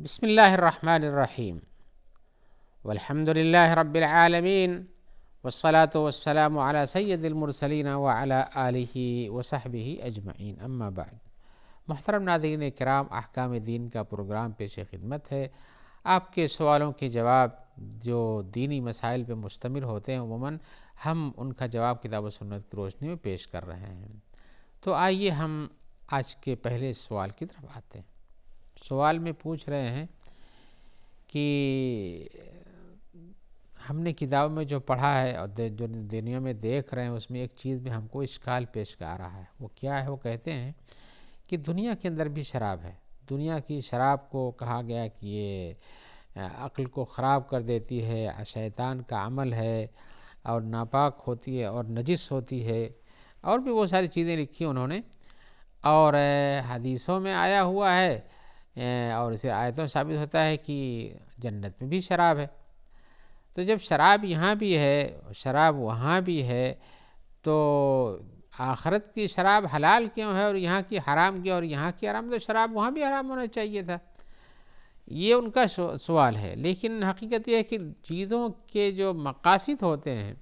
بسم اللہ الرحمن الرحیم والحمد للہ رب العالمین والصلاة والسلام علی سید المرسلین وعلی آلہ وصحبہ اجمعین، اما بعد۔ محترم ناظرین کرام، احکام دین کا پروگرام پیش خدمت ہے۔ آپ کے سوالوں کے جواب جو دینی مسائل پہ مشتمل ہوتے ہیں، عموماً ہم ان کا جواب کتاب و سنت کی روشنی میں پیش کر رہے ہیں۔ تو آئیے ہم آج کے پہلے سوال کی طرف آتے ہیں۔ سوال میں پوچھ رہے ہیں کہ ہم نے کتاب میں جو پڑھا ہے اور جو دنیا میں دیکھ رہے ہیں، اس میں ایک چیز میں ہم کو اشکال پیش آ رہا ہے۔ وہ کیا ہے؟ وہ کہتے ہیں کہ دنیا کے اندر بھی شراب ہے۔ دنیا کی شراب کو کہا گیا کہ یہ عقل کو خراب کر دیتی ہے، شیطان کا عمل ہے اور ناپاک ہوتی ہے اور نجس ہوتی ہے، اور بھی بہت ساری چیزیں لکھی انہوں نے، اور حدیثوں میں آیا ہوا ہے، اور اسے آیتوں ثابت ہوتا ہے کہ جنت میں بھی شراب ہے۔ تو جب شراب یہاں بھی ہے، شراب وہاں بھی ہے، تو آخرت کی شراب حلال کیوں ہے اور یہاں کی حرام کیوں؟ اور یہاں کی حرام تو شراب وہاں بھی حرام ہونا چاہیے تھا۔ یہ ان کا سوال ہے۔ لیکن حقیقت یہ ہے کہ چیزوں کے جو مقاصد ہوتے ہیں،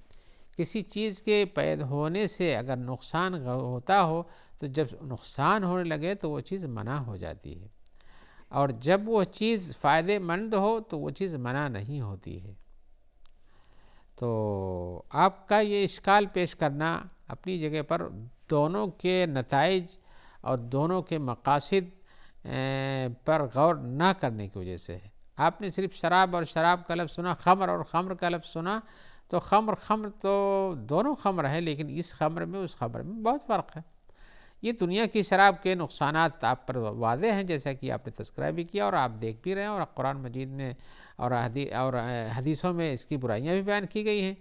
کسی چیز کے پیدا ہونے سے اگر نقصان ہوتا ہو تو جب نقصان ہونے لگے تو وہ چیز منع ہو جاتی ہے، اور جب وہ چیز فائدے مند ہو تو وہ چیز منع نہیں ہوتی ہے۔ تو آپ کا یہ اشکال پیش کرنا اپنی جگہ پر دونوں کے نتائج اور دونوں کے مقاصد پر غور نہ کرنے کی وجہ سے ہے۔ آپ نے صرف شراب اور شراب کا لفظ سنا، خمر اور خمر کا لفظ سنا، تو خمر تو دونوں خمر ہے، لیکن اس خمر میں اس خمر میں بہت فرق ہے۔ یہ دنیا کی شراب کے نقصانات آپ پر واضح ہیں، جیسا کہ آپ نے تذکرہ بھی کیا اور آپ دیکھ بھی رہے ہیں، اور قرآن مجید میں اور حدیثوں میں اس کی برائیاں بھی بیان کی گئی ہیں۔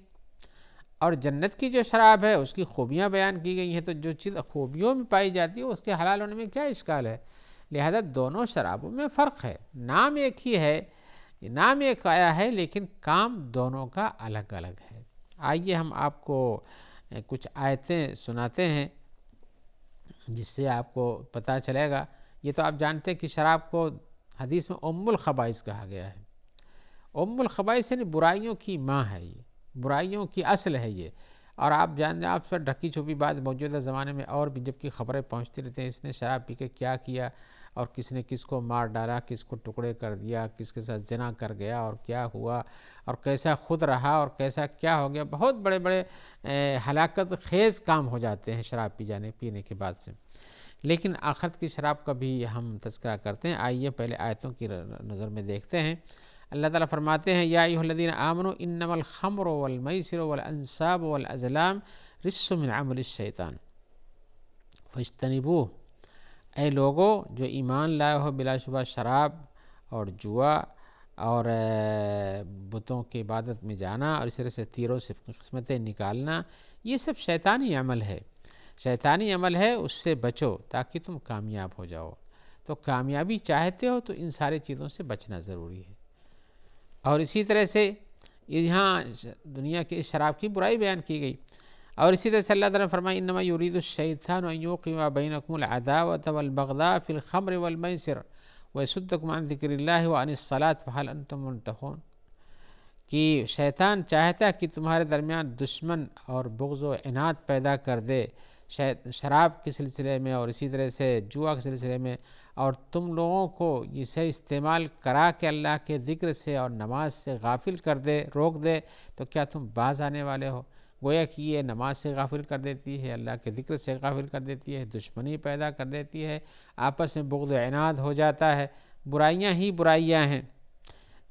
اور جنت کی جو شراب ہے اس کی خوبیاں بیان کی گئی ہیں، تو جو چیز خوبیوں میں پائی جاتی ہے اس کے حلال ہونے میں کیا اشکال ہے؟ لہذا دونوں شرابوں میں فرق ہے، نام ایک ہی ہے، نام ایک آیا ہے، لیکن کام دونوں کا الگ الگ ہے۔ آئیے ہم آپ کو کچھ آیتیں سناتے ہیں جس سے آپ کو پتہ چلے گا۔ یہ تو آپ جانتے ہیں کہ شراب کو حدیث میں ام الخبائث کہا گیا ہے۔ ام الخبائث یعنی برائیوں کی ماں ہے، یہ برائیوں کی اصل ہے یہ۔ اور آپ جانتے ہیں، آپ پر ڈھکی چھپی بات موجودہ زمانے میں اور بھی جب کی خبریں پہنچتی رہتی ہیں، اس نے شراب پی کے کیا کیا، اور کس نے کس کو مار ڈالا، کس کو ٹکڑے کر دیا، کس کے ساتھ زنا کر گیا، اور کیا ہوا، اور کیسا خود رہا، اور کیسا کیا ہو گیا۔ بہت بڑے بڑے ہلاکت خیز کام ہو جاتے ہیں شراب پینے کے بعد سے۔ لیکن آخرت کی شراب کا بھی ہم تذکرہ کرتے ہیں۔ آئیے پہلے آیتوں کی نظر میں دیکھتے ہیں۔ اللہ تعالیٰ فرماتے ہیں، یا ایھا الذین آمنوا انما الخمر والمیسر والانصاب والازلام رجس من عمل الشیطان فاجتنبوہ۔ اے لوگو جو ایمان لائے ہو، بلا شبہ شراب اور جوا اور بتوں کی عبادت میں جانا اور اس طرح سے تیروں سے قسمتیں نکالنا، یہ سب شیطانی عمل ہے، شیطانی عمل ہے، اس سے بچو تاکہ تم کامیاب ہو جاؤ۔ تو کامیابی چاہتے ہو تو ان سارے چیزوں سے بچنا ضروری ہے۔ اور اسی طرح سے یہاں دنیا کی شراب کی برائی بیان کی گئی، اور اسی طرح سے اللہ تعالیٰ نے فرمایا، انما یرید الشیطان ان یوقع بینکم العداوۃ والبغضاء فی الخمر والمیسر ویصدکم عن ذکر اللہ وعن الصلاۃ فہل انتم منتہون، کہ شیطان چاہتا ہے کہ تمہارے درمیان دشمن اور بغض و عناد پیدا کر دے شراب کے سلسلے میں، اور اسی طرح سے جوا کے سلسلے میں، اور تم لوگوں کو اسے استعمال کرا کے اللہ کے ذکر سے اور نماز سے غافل کر دے، روک دے، تو کیا تم باز آنے والے ہو؟ گویا کہ یہ نماز سے غافل کر دیتی ہے، اللہ کے ذکر سے غافل کر دیتی ہے، دشمنی پیدا کر دیتی ہے، آپس میں بغض و عناد ہو جاتا ہے، برائیاں ہی برائیاں ہیں۔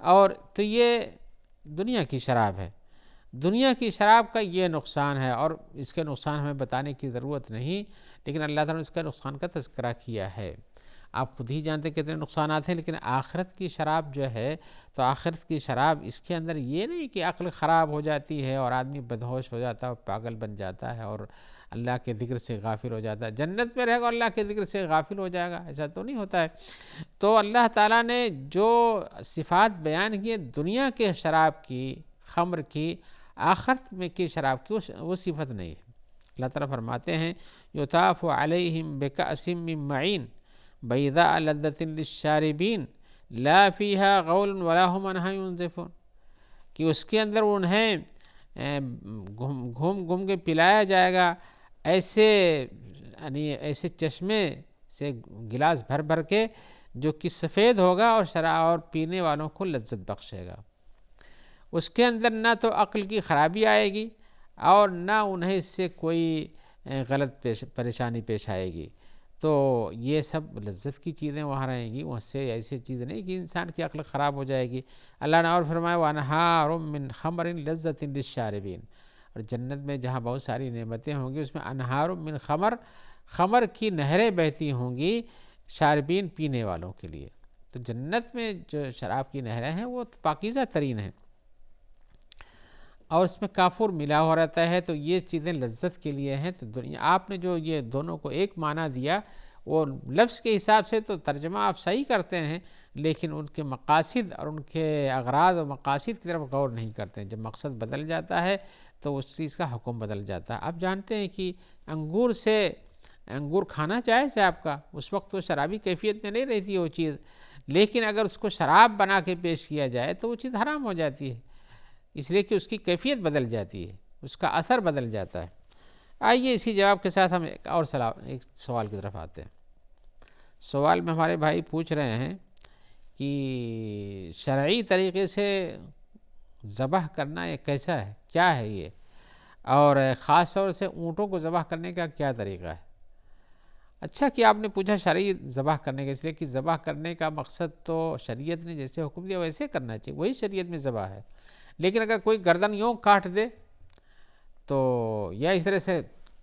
اور تو یہ دنیا کی شراب ہے۔ دنیا کی شراب کا یہ نقصان ہے، اور اس کے نقصان ہمیں بتانے کی ضرورت نہیں، لیکن اللہ تعالیٰ نے اس کا نقصان کا تذکرہ کیا ہے۔ آپ خود ہی جانتے کتنے نقصانات ہیں۔ لیکن آخرت کی شراب جو ہے، تو آخرت کی شراب اس کے اندر یہ نہیں کہ عقل خراب ہو جاتی ہے اور آدمی بدہوش ہو جاتا ہے، پاگل بن جاتا ہے اور اللہ کے ذکر سے غافل ہو جاتا ہے، جنت میں رہے گا اللہ کے ذکر سے غافل ہو جائے گا، ایسا تو نہیں ہوتا ہے۔ تو اللہ تعالیٰ نے جو صفات بیان کی دنیا کے شراب کی، خمر کی، آخرت میں کی شراب کی وہ صفت نہیں ہے۔ اللہ تعالیٰ فرماتے ہیں، یطاف علیہم بکأس من معین بیضاء لذۃ للشاربین لا فیہا غول ولا ہم عنہا ینزفون، کہ اس کے اندر انہیں گھوم گھوم کے پلایا جائے گا ایسے، یعنی ایسے چشمے سے گلاس بھر بھر کے جو کہ سفید ہوگا اور شراب اور پینے والوں کو لذت بخشے گا۔ اس کے اندر نہ تو عقل کی خرابی آئے گی اور نہ انہیں اس سے کوئی غلط پریشانی پیش آئے گی۔ تو یہ سب لذت کی چیزیں وہاں رہیں گی، وہاں سے ایسی چیز نہیں کہ انسان کی عقل خراب ہو جائے گی۔ اللہ نے اور فرمایا وَأَنْهَارٌ مِّنْ خَمْرٍ لَذَّةٍ لِلشَّارِبِينَ، اور جنت میں جہاں بہت ساری نعمتیں ہوں گی اس میں انہار من خمر، خمر کی نہریں بہتی ہوں گی شاربین پینے والوں کے لیے۔ تو جنت میں جو شراب کی نہریں ہیں وہ پاکیزہ ترین ہیں اور اس میں کافور ملا ہوا رہتا ہے، تو یہ چیزیں لذت کے لیے ہیں۔ تو دنیا آپ نے جو یہ دونوں کو ایک معنی دیا، وہ لفظ کے حساب سے تو ترجمہ آپ صحیح کرتے ہیں، لیکن ان کے مقاصد اور ان کے اغراض و مقاصد کی طرف غور نہیں کرتے ہیں۔ جب مقصد بدل جاتا ہے تو اس چیز کا حکم بدل جاتا ہے۔ آپ جانتے ہیں کہ انگور کھانا جائز ہے آپ کا، اس وقت وہ شرابی کیفیت میں نہیں رہتی وہ چیز، لیکن اگر اس کو شراب بنا کے پیش کیا جائے تو وہ چیز حرام ہو جاتی ہے، اس لیے کہ اس کی کیفیت بدل جاتی ہے، اس کا اثر بدل جاتا ہے۔ آئیے اسی جواب کے ساتھ ہم ایک اور ایک سوال کی طرف آتے ہیں۔ سوال میں ہمارے بھائی پوچھ رہے ہیں کہ شرعی طریقے سے ذبح کرنا یہ کیسا ہے، کیا ہے یہ، اور خاص طور سے اونٹوں کو ذبح کرنے کا کیا طریقہ ہے۔ اچھا کہ آپ نے پوچھا شرعی ذبح کرنے کا، اس لیے کہ ذبح کرنے کا مقصد تو شریعت نے جیسے حکم دیا ویسے کرنا چاہیے، وہی شریعت میں ذبح ہے۔ لیکن اگر کوئی گردن یوں کاٹ دے تو یا اس طرح سے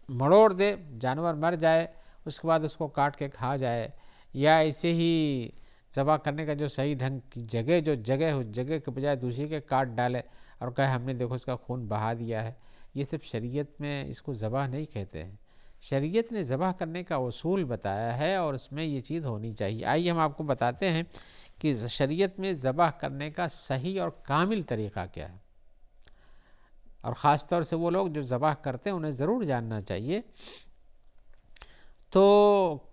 مڑوڑ دے، جانور مر جائے، اس کے بعد اس کو کاٹ کے کھا جائے، یا ایسے ہی ذبح کرنے کا جو صحیح ڈھنگ کی جگہ ہو، جگہ کے بجائے دوسری کے کاٹ ڈالے اور کہے ہم نے دیکھو اس کا خون بہا دیا ہے، یہ سب شریعت میں اس کو ذبح نہیں کہتے ہیں۔ شریعت نے ذبح کرنے کا اصول بتایا ہے اور اس میں یہ چیز ہونی چاہیے۔ آئیے ہم آپ کو بتاتے ہیں کہ شریعت میں ذبح کرنے کا صحیح اور کامل طریقہ کیا ہے، اور خاص طور سے وہ لوگ جو ذبح کرتے ہیں انہیں ضرور جاننا چاہیے۔ تو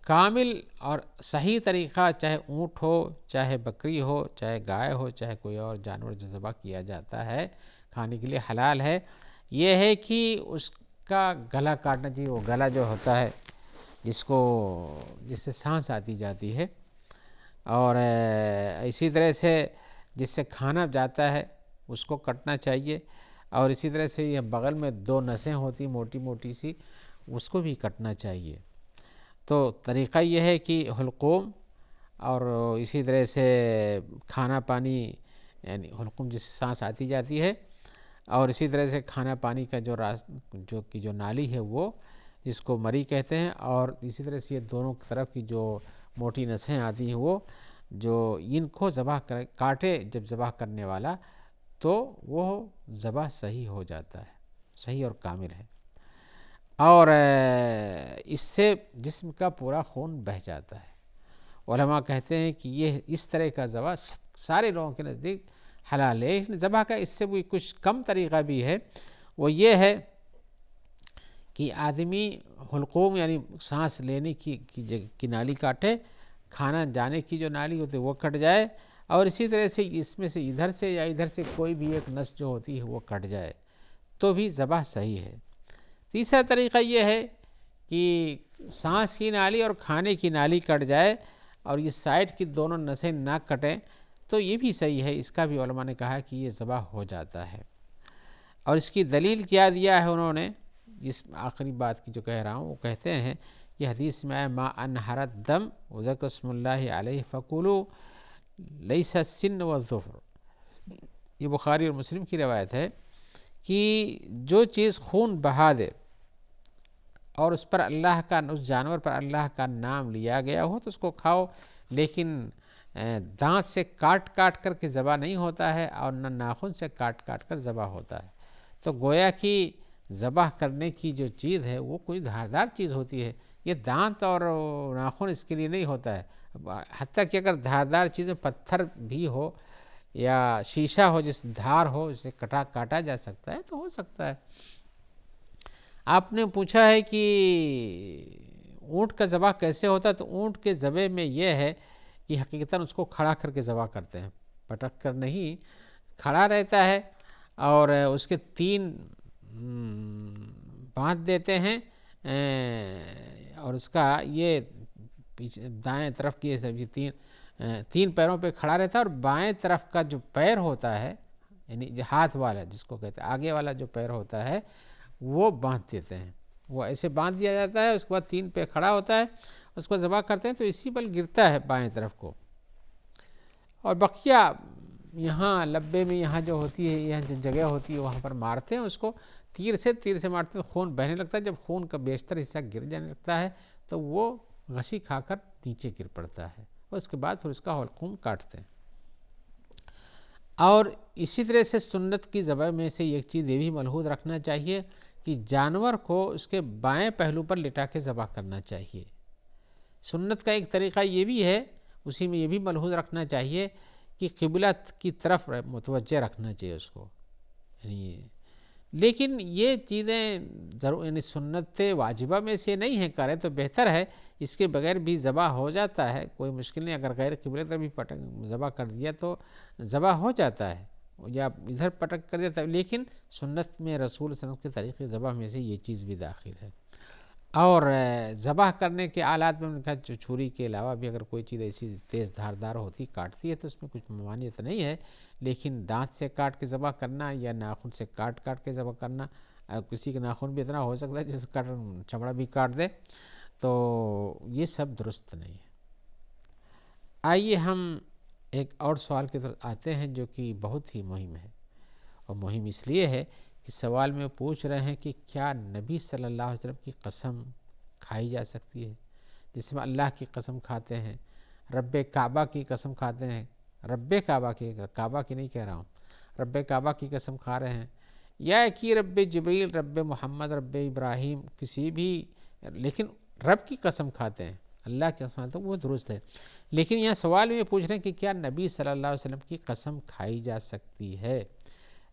کامل اور صحیح طریقہ، چاہے اونٹ ہو، چاہے بکری ہو، چاہے گائے ہو، چاہے کوئی اور جانور جو ذبح کیا جاتا ہے کھانے کے لیے حلال ہے، یہ ہے کہ اس کا گلا کاٹنا چاہیے۔ وہ گلا جو ہوتا ہے جس سے سانس آتی جاتی ہے، اور اسی طرح سے جس سے کھانا جاتا ہے اس کو کٹنا چاہیے، اور اسی طرح سے یہ بغل میں 2 نسیں ہوتی موٹی موٹی سی، اس کو بھی کٹنا چاہیے۔ تو طریقہ یہ ہے کہ حلقوم اور اسی طرح سے کھانا پانی، یعنی حلقوم جس سے سانس آتی جاتی ہے، اور اسی طرح سے کھانا پانی کا جو نالی ہے وہ جس کو مری کہتے ہیں، اور اسی طرح سے یہ دونوں طرف کی جو موٹی نسیں آتی ہیں وہ جو ان کو کاٹے جب ذبح کرنے والا تو وہ ذبح صحیح ہو جاتا ہے، صحیح اور کامل ہے، اور اس سے جسم کا پورا خون بہہ جاتا ہے۔ علماء کہتے ہیں کہ یہ اس طرح کا ذبح سارے لوگوں کے نزدیک حلال ہے۔ ذبح کا اس سے بھی کچھ کم طریقہ بھی ہے، وہ یہ ہے کہ آدمی حلقوم یعنی سانس لینے کی نالی کاٹے، کھانا جانے کی جو نالی ہوتی ہے وہ کٹ جائے، اور اسی طرح سے اس میں سے ادھر سے یا ادھر سے کوئی بھی ایک نس جو ہوتی ہے وہ کٹ جائے تو بھی ذبح صحیح ہے۔ تیسرا طریقہ یہ ہے کہ سانس کی نالی اور کھانے کی نالی کٹ جائے اور یہ سائڈ کی دونوں نسیں نہ کٹیں تو یہ بھی صحیح ہے، اس کا بھی علماء نے کہا کہ یہ ذبح ہو جاتا ہے۔ اور اس کی دلیل کیا دیا ہے انہوں نے، اس آخری بات کی جو کہہ رہا ہوں، وہ کہتے ہیں یہ حدیث میں آیا ما انہرت دم وذکر اسم اللہ علیہ فکلوا لیس السن والظفر، یہ بخاری اور مسلم کی روایت ہے کہ جو چیز خون بہا دے اور اس جانور پر اللہ کا نام لیا گیا ہو تو اس کو کھاؤ، لیکن دانت سے کاٹ کر کے ذبح نہیں ہوتا ہے اور نہ ناخن سے کاٹ کر ذبح ہوتا ہے۔ تو گویا کہ ذبح کرنے کی جو چیز ہے وہ کوئی دھاردار چیز ہوتی ہے، یہ دانت اور ناخن اس کے لیے نہیں ہوتا ہے۔ حتیٰ کہ اگر دھاردار چیزیں پتھر بھی ہو یا شیشہ ہو جس دھار ہو اسے کاٹا جا سکتا ہے تو ہو سکتا ہے۔ آپ نے پوچھا ہے کہ اونٹ کا ذبح کیسے ہوتا ہے، تو اونٹ کے ذبح میں یہ ہے کہ حقیقتاً اس کو کھڑا کر کے ذبح کرتے ہیں، پٹک کر نہیں، کھڑا رہتا ہے اور اس کے 3 باندھ دیتے ہیں، اور اس کا یہ پیچھے دائیں طرف کی سبزی 3 پیروں پہ کھڑا رہتا ہے، اور بائیں طرف کا جو پیر ہوتا ہے، یعنی جو ہاتھ والا جس کو کہتے ہیں آگے والا جو پیر ہوتا ہے وہ باندھ دیتے ہیں، وہ ایسے باندھ دیا جاتا ہے، اس کے بعد 3 پہ کھڑا ہوتا ہے، اس کو ذبح کرتے ہیں تو اسی پر گرتا ہے بائیں طرف کو، اور بقیہ یہاں لبے میں یہاں جو ہوتی ہے، یہاں جو جگہ ہوتی ہے وہاں پر مارتے ہیں اس کو، تیر سے مارتے ہیں، خون بہنے لگتا ہے، جب خون کا بیشتر حصہ گر جانے لگتا ہے تو وہ غشی کھا کر نیچے گر پڑتا ہے، اور اس کے بعد پھر اس کا حلقوم کاٹتے ہیں۔ اور اسی طرح سے سنت کی ذبح میں سے ایک چیز یہ بھی ملحوظ رکھنا چاہیے کہ جانور کو اس کے بائیں پہلو پر لٹا کے ذبح کرنا چاہیے۔ سنت کا ایک طریقہ یہ بھی ہے، اسی میں یہ بھی ملحوظ رکھنا چاہیے کہ قبلہ کی طرف متوجہ رکھنا چاہیے اس کو، لیکن یہ چیزیں یعنی سنت واجبہ میں سے نہیں ہیں، کریں تو بہتر ہے، اس کے بغیر بھی ذبح ہو جاتا ہے، کوئی مشکل نہیں، اگر غیر قبلہ طرف بھی ذبح کر دیا تو ذبح ہو جاتا ہے، یا ادھر پٹک کر دیتا ہے، لیکن سنت میں رسول صلی اللہ علیہ وسلم کے طریقے ذبح میں سے یہ چیز بھی داخل ہے۔ اور ذبح کرنے کے آلات میں کہا چھری کے علاوہ بھی اگر کوئی چیز ایسی تیز دھاردار ہوتی کاٹتی ہے تو اس میں کچھ ممانعت نہیں ہے، لیکن دانت سے کاٹ کے ذبح کرنا یا ناخن سے کاٹ کے ذبح کرنا، کسی کے ناخن بھی اتنا ہو سکتا ہے جس کا چمڑا بھی کاٹ دے، تو یہ سب درست نہیں ہے۔ آئیے ہم ایک اور سوال کی طرف آتے ہیں جو کہ بہت ہی مہم ہے، اور مہم اس لیے ہے کہ سوال میں پوچھ رہے ہیں کہ کیا نبی صلی اللہ علیہ وسلم کی قسم کھائی جا سکتی ہے، جس میں اللہ کی قسم کھاتے ہیں، رب کعبہ کی قسم کھاتے ہیں، رب کعبہ کی نہیں کہہ رہا ہوں، رب کعبہ کی قسم کھا رہے ہیں، یا کہ رب جبریل، رب محمد، رب ابراہیم، کسی بھی، لیکن رب کی قسم کھاتے ہیں، اللہ کی قسم کھاتے ہیں، وہ درست ہے، لیکن یہاں سوال میں پوچھ رہے ہیں کہ کیا نبی صلی اللہ علیہ وسلم کی قسم کھائی جا سکتی ہے،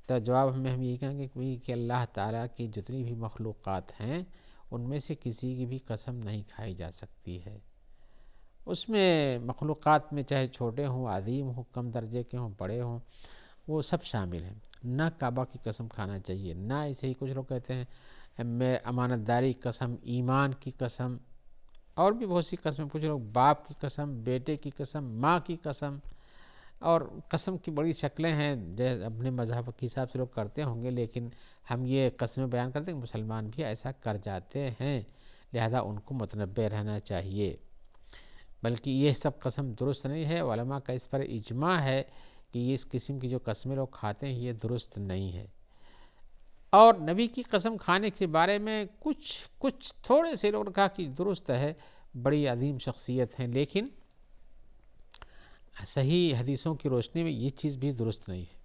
تو جواب ہم یہی کہیں گے کہ اللہ تعالیٰ کی جتنی بھی مخلوقات ہیں ان میں سے کسی کی بھی قسم نہیں کھائی جا سکتی ہے، اس میں مخلوقات میں چاہے چھوٹے ہوں، عظیم ہوں، کم درجے کے ہوں، بڑے ہوں، وہ سب شامل ہیں۔ نہ کعبہ کی قسم کھانا چاہیے، نہ ایسے ہی کچھ لوگ کہتے ہیں میں امانت داری قسم، ایمان کی قسم، اور بھی بہت سی قسمیں، کچھ لوگ باپ کی قسم، بیٹے کی قسم، ماں کی قسم، اور قسم کی بڑی شکلیں ہیں، اپنے مذہب کے حساب سے لوگ کرتے ہوں گے، لیکن ہم یہ قسمیں بیان کرتے ہیں کہ مسلمان بھی ایسا کر جاتے ہیں، لہذا ان کو متنبہ رہنا چاہیے، بلکہ یہ سب قسم درست نہیں ہے، علماء کا اس پر اجماع ہے کہ یہ اس قسم کی جو قسمیں لوگ کھاتے ہیں یہ درست نہیں ہے۔ اور نبی کی قسم کھانے کے بارے میں کچھ تھوڑے سے لوگوں نے کہا کہ درست ہے، بڑی عظیم شخصیت ہیں، لیکن صحیح حدیثوں کی روشنی میں یہ چیز بھی درست نہیں ہے۔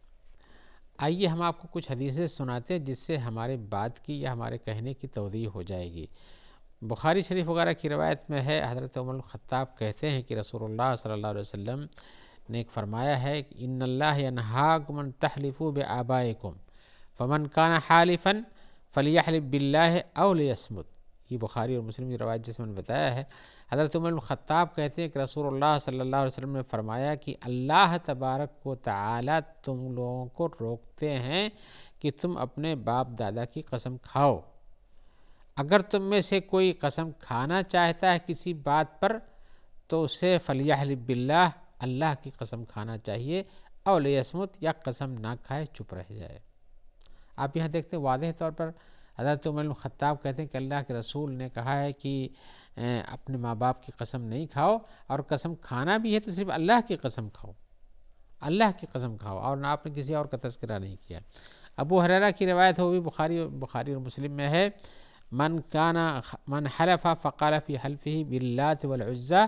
آئیے ہم آپ کو کچھ حدیثیں سناتے ہیں جس سے ہمارے بات کی یا ہمارے کہنے کی توضیح ہو جائے گی۔ بخاری شریف وغیرہ کی روایت میں ہے، حضرت عمر الخطاب کہتے ہیں کہ رسول اللہ صلی اللہ علیہ وسلم نے ایک فرمایا ہے کہ ان اللہ ینہاکم ان تحلفوا بآبائکم فمن کان حالفا فلیحلف باللہ او لیصمت، یہ بخاری اور مسلم کی روایت جس میں نے بتایا ہے۔ حضرت عمر الخطاب کہتے ہیں کہ رسول اللہ صلی اللہ علیہ وسلم نے فرمایا کہ اللہ تبارک و تعالی تم لوگوں کو روکتے ہیں کہ تم اپنے باپ دادا کی قسم کھاؤ، اگر تم میں سے کوئی قسم کھانا چاہتا ہے کسی بات پر تو اسے فلیحلف باللہ، اللہ کی قسم کھانا چاہیے، او لیصمت، یا قسم نہ کھائے، چپ رہ جائے۔ آپ یہاں دیکھتے ہیں واضح طور پر حضرت عمر الخطاب کہتے ہیں کہ اللہ کے رسول نے کہا ہے کہ اپنے ماں باپ کی قسم نہیں کھاؤ، اور قسم کھانا بھی ہے تو صرف اللہ کی قسم کھاؤ، اللہ کی قسم کھاؤ، اور نہ آپ نے کسی اور کا تذکرہ نہیں کیا۔ ابو ہریرہ کی روایت ہو بھی بخاری اور مسلم میں ہے، من حلف فقال فی حلفہ باللات والعزى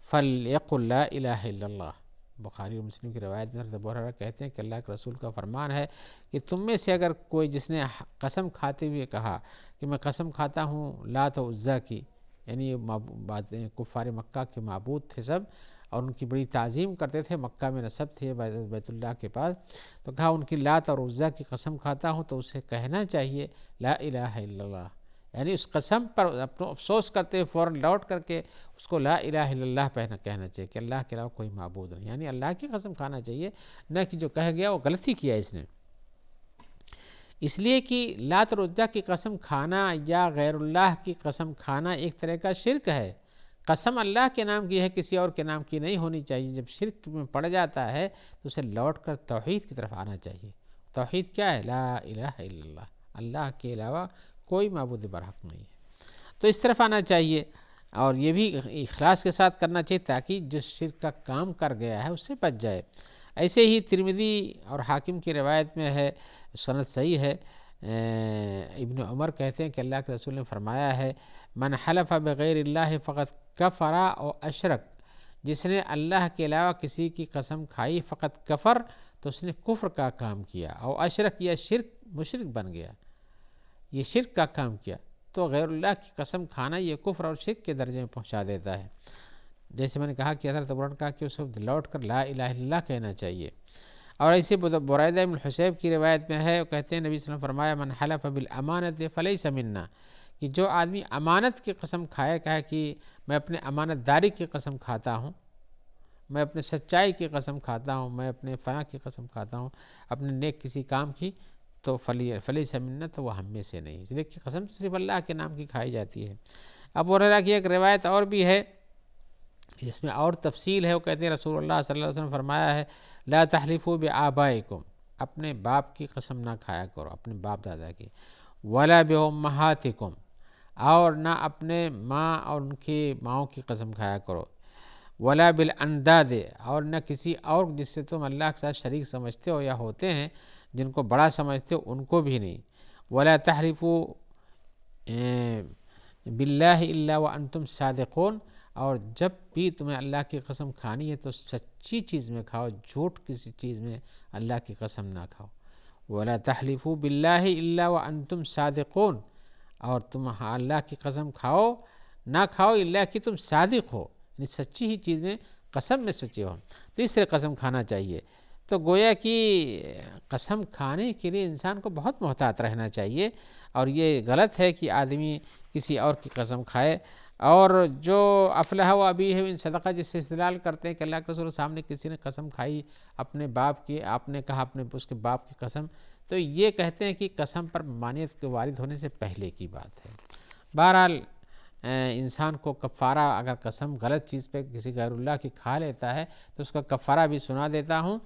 فلیقل لا الہ الا اللہ، بخاری اور مسلم کی روایت میں ابو ہریرہ کہتے ہیں کہ اللہ کے رسول کا فرمان ہے کہ تم میں سے اگر کوئی جس نے قسم کھاتے ہوئے کہا کہ میں قسم کھاتا ہوں لات و عزیٰ کی، یعنی کفار مکہ کے معبود تھے سب، اور ان کی بڑی تعظیم کرتے تھے، مکہ میں نسب تھے بیت اللہ کے پاس، تو کہا ان کی لات اور عزیٰ کی قسم کھاتا ہوں، تو اسے کہنا چاہیے لا الہ الا اللہ، یعنی اس قسم پر اپنا افسوس کرتے ہوئے فوراً لوٹ کر کے اس کو لا الہ الا اللہ کہنا چاہیے کہ اللہ کے علاوہ کوئی معبود نہیں، یعنی اللہ کی قسم کھانا چاہیے، نہ کہ جو کہہ گیا وہ غلطی کیا اس نے۔ اس لیے کہ لات اور عزیٰ کی قسم کھانا یا غیر اللہ کی قسم کھانا ایک طرح کا شرک ہے۔ قسم اللہ کے نام کی ہے، کسی اور کے نام کی نہیں ہونی چاہیے۔ جب شرک میں پڑ جاتا ہے تو اسے لوٹ کر توحید کی طرف آنا چاہیے۔ توحید کیا ہے؟ لا الہ الا اللہ، اللہ کے علاوہ کوئی معبود برحق نہیں ہے، تو اس طرف آنا چاہیے، اور یہ بھی اخلاص کے ساتھ کرنا چاہیے تاکہ جو شرک کا کام کر گیا ہے اس سے بچ جائے۔ ایسے ہی ترمذی اور حاکم کی روایت میں ہے، سند صحیح ہے، ابن عمر کہتے ہیں کہ اللہ کے رسول نے فرمایا ہے، من حلف بغیر اللہ فقط کفر او اشرک، جس نے اللہ کے علاوہ کسی کی قسم کھائی فقط کفر، تو اس نے کفر کا کام کیا، او اشرک یا شرک، مشرک بن گیا، یہ شرک کا کام کیا۔ تو غیر اللہ کی قسم کھانا یہ کفر اور شرک کے درجے میں پہنچا دیتا ہے۔ جیسے میں نے کہا کہ حضرت ابو ہریرہ نے کہا کہ اس وقت لوٹ کر لا الہ الا اللہ کہنا چاہیے۔ اور ایسے بریدہ بن حصیب کی روایت میں ہے، وہ کہتے ہیں نبی صلی اللہ علیہ وسلم فرمایا، من حلف بالامانۃ فلیس منا، کہ جو آدمی امانت کی قسم کھائے، کہا کہ میں اپنے امانت داری کی قسم کھاتا ہوں، میں اپنے سچائی کی قسم کھاتا ہوں، میں اپنے فنا کی قسم کھاتا ہوں، اپنے نیک کسی کام کی، تو فلیس منا، تو وہ ہم میں سے نہیں، اس لیے کہ قسم صرف اللہ کے نام کی کھائی جاتی ہے۔ ابو ہریرہ کی ایک روایت اور بھی ہے جس میں اور تفصیل ہے، وہ کہتے ہیں رسول اللہ صلی اللہ علیہ وسلم فرمایا ہے، لا تحلفوا بآبائکم، اپنے باپ کی قسم نہ کھایا کرو، اپنے باپ دادا کی، ولا بأمہاتکم، اور نہ اپنے ماں اور ان کی ماؤں کی قسم کھایا کرو، ولا بالانداد، اور نہ کسی اور جس سے تم اللہ کے ساتھ شریک سمجھتے ہو یا ہوتے ہیں جن کو بڑا سمجھتے ہو ان کو بھی نہیں، ولا تحلفوا باللہ الا وانتم صادقون، اور جب بھی تمہیں اللہ کی قسم کھانی ہے تو سچی چیز میں کھاؤ، جھوٹ کسی چیز میں اللہ کی قسم نہ کھاؤ۔ ولا تحلفوا باللہ الا وانتم صادقون، اور تم اللہ کی قسم کھاؤ نہ کھاؤ الا کہ تم صادق ہو، یعنی سچی ہی چیز میں، قسم میں سچے ہو، تو اس طرح قسم کھانا چاہیے۔ تو گویا کہ قسم کھانے کے لیے انسان کو بہت محتاط رہنا چاہیے، اور یہ غلط ہے کہ آدمی کسی اور کی قسم کھائے۔ اور جو افلح و ابی ہے ان صدقہ جس سے استدلال کرتے ہیں کہ اللہ کے رسول کے سامنے کسی نے قسم کھائی اپنے باپ کی، آپ نے کہا اپنے اس کے باپ کی قسم، تو یہ کہتے ہیں کہ قسم پر ممانعت کے وارد ہونے سے پہلے کی بات ہے۔ بہرحال انسان کو کفارہ، اگر قسم غلط چیز پہ کسی غیر اللہ کی کھا لیتا ہے تو اس کا کفارہ بھی سنا دیتا ہوں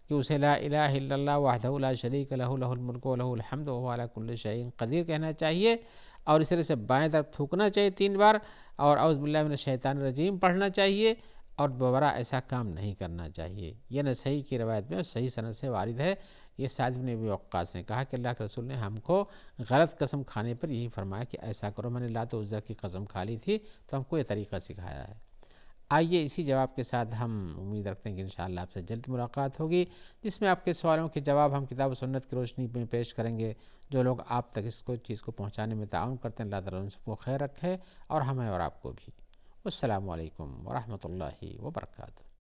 کہ اسے لا الہ الا اللہ وحدہ لا شریک لہ لہ الملک و لہ الحمد وہو علی کل شیء قدیر کہنا چاہیے، اور اس طرح سے بائیں طرف تھوکنا چاہیے 3 بار، اور اعوذ باللہ من الشیطان الرجیم پڑھنا چاہیے، اور دوبارہ ایسا کام نہیں کرنا چاہیے۔ یہ نسائی کی روایت میں صحیح سند سے وارد ہے۔ یہ سعد بن ابی وقاص نے کہا کہ اللہ کے رسول نے ہم کو غلط قسم کھانے پر یہی فرمایا کہ ایسا کرو، میں نے لات و عزیٰ کی قسم کھا لی تھی تو ہم کو یہ طریقہ سکھایا ہے۔ آئیے اسی جواب کے ساتھ ہم امید رکھتے ہیں کہ انشاءاللہ آپ سے جلد ملاقات ہوگی، جس میں آپ کے سوالوں کے جواب ہم کتاب و سنت کی روشنی میں پیش کریں گے۔ جو لوگ آپ تک اس کو چیز کو پہنچانے میں تعاون کرتے ہیں، اللہ تعالیٰ ان کو خیر رکھے، اور ہمیں اور آپ کو بھی۔ السلام علیکم ورحمۃ اللہ وبرکاتہ۔